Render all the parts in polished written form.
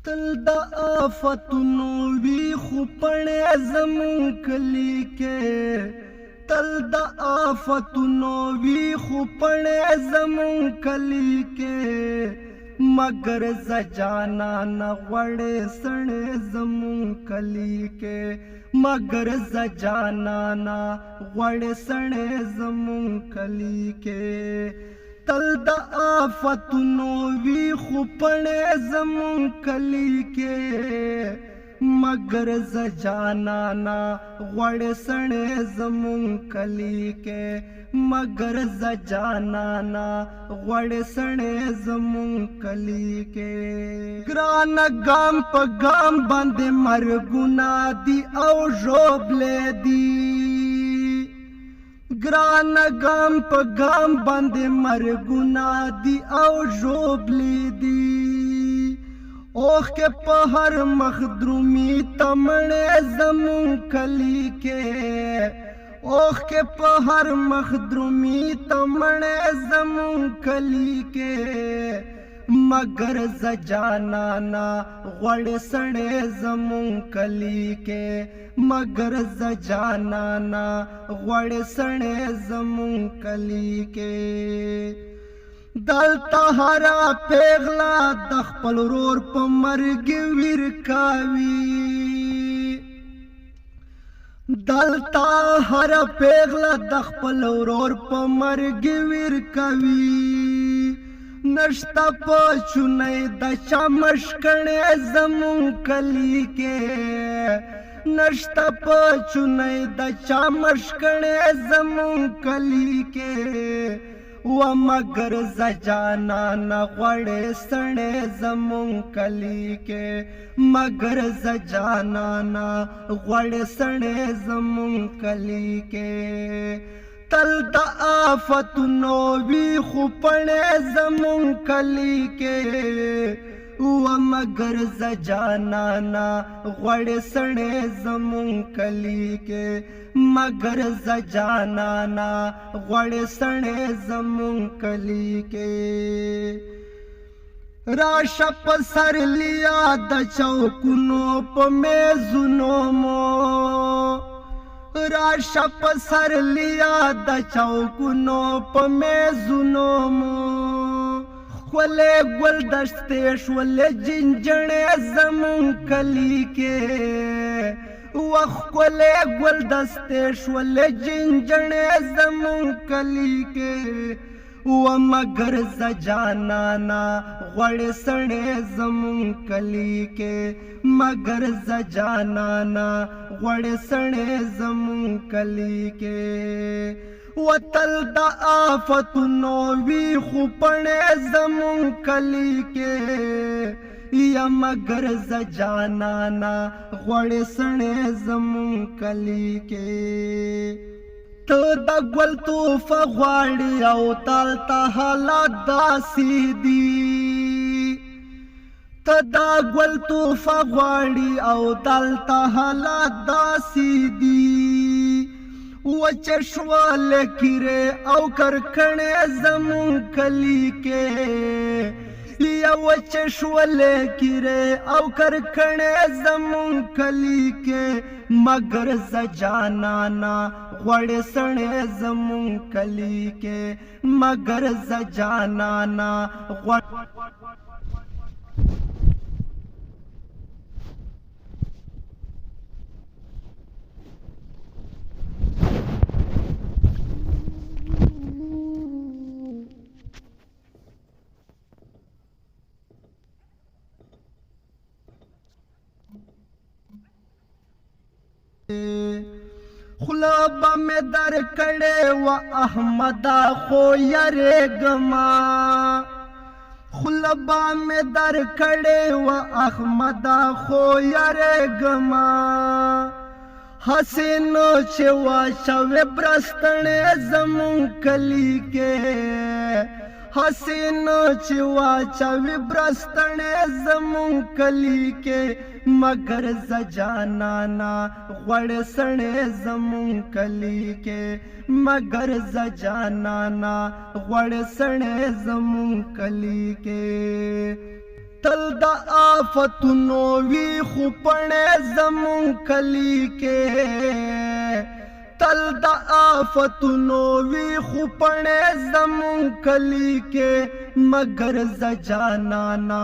تل د آفتونو وی خو پړې زمون کلی کې تل د آفتونو وی خو پړې زمون کلی کې مگر زجانا نه غوړې سړې زمون کلی کې مگر زجانا نه غوړې سړې زمون کلی کې تل د آفتونو وی خو پړې زمون کلی کې مگر زجانا نا غوړې سړې زمون کلی کې مگر زجانا نا غوړې سړې زمون کلی کې ګران ګام په ګام باندې مرګونه دي او ژوبلې دي ګران ګام په ګام باندې مرګونه دي او ژوبلې دي اوخ کې په هر مخدرومي تمړې زمون کلی کې اوخ کې په هر مخدرومي تمړې زمون کلی کې مگر زجانا نا غوړې سړې زمون کلی کې مگر زجانا نا غوړې سړې زمون کلی کې دلته هرا پیغلا د خپل ورور په مرګ ویر کاوي دلته هرا پیغلا د خپل ورور په مرګ ویر کاوي نشتا پچونې د چا مشکړې زمون کلی کې نشتا پچونې د چا مشکړې زمون کلی کې و مگر زجانا نه غوړې سړې زمون کلی کې مگر زجانا نه غوړې سړې زمون کلی کې تل د آفتونو وی خو پړې زمون کلی کې و مگر زجانا نا غوړې سړې زمون کلی کې مگر زجانا نا غوړې سړې زمون کلی کې راشه په سر لیا د چوکونو په میزونو مو راشه په سر لیا د چوکونو په میزونو مو خولې ګل دشتې شولې جنجڼې زمون کلی کې وخولې ګل دستې شولې جنجڼې زمون کلی کې و مگر زجانا نا غوړې سړې زمون کلی کې مگر زجانا نا غوړې سړې زمون کلی کې وتل د آفتونو وی خو پړې زمون کلی کې یا مگر زجانا نا غوړې سړې زمون کلی کې ته د ګل توفه غواړې او دلته حالات داسې دي ته د ګل توفه غواړې او دلته حالات داسې دي وچه شواله کیرې او کرکڼې زمون کلی کې یا وچه شواله کیرې او کرکڼې زمون کلی کې مگر زجانا نا غوړې سړې زمون کلی کې مگر زجانا نا خلابا میں در کڑے و احمدا خو یریگما خلابا میں در کڑے و احمدا خو یریگما حسینو چوا شوی برستنے زمون کلی کے حسینو چوا چوی برستنے زمون کلی کے مگر زجانا نا غوړې سړې زمون کلی کې مگر زجانا نا غوړې سړې زمون کلی کې تل د آفتونو وی خو پړې زمون کلی کې تل د آفتونو وی خو پړې زمون کلی کې مگر زجانانا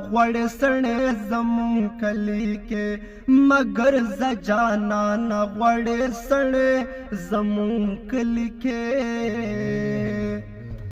غوړ سړې زمون کلی کې مگر زجانانا غوړ سړې زمون کلی کې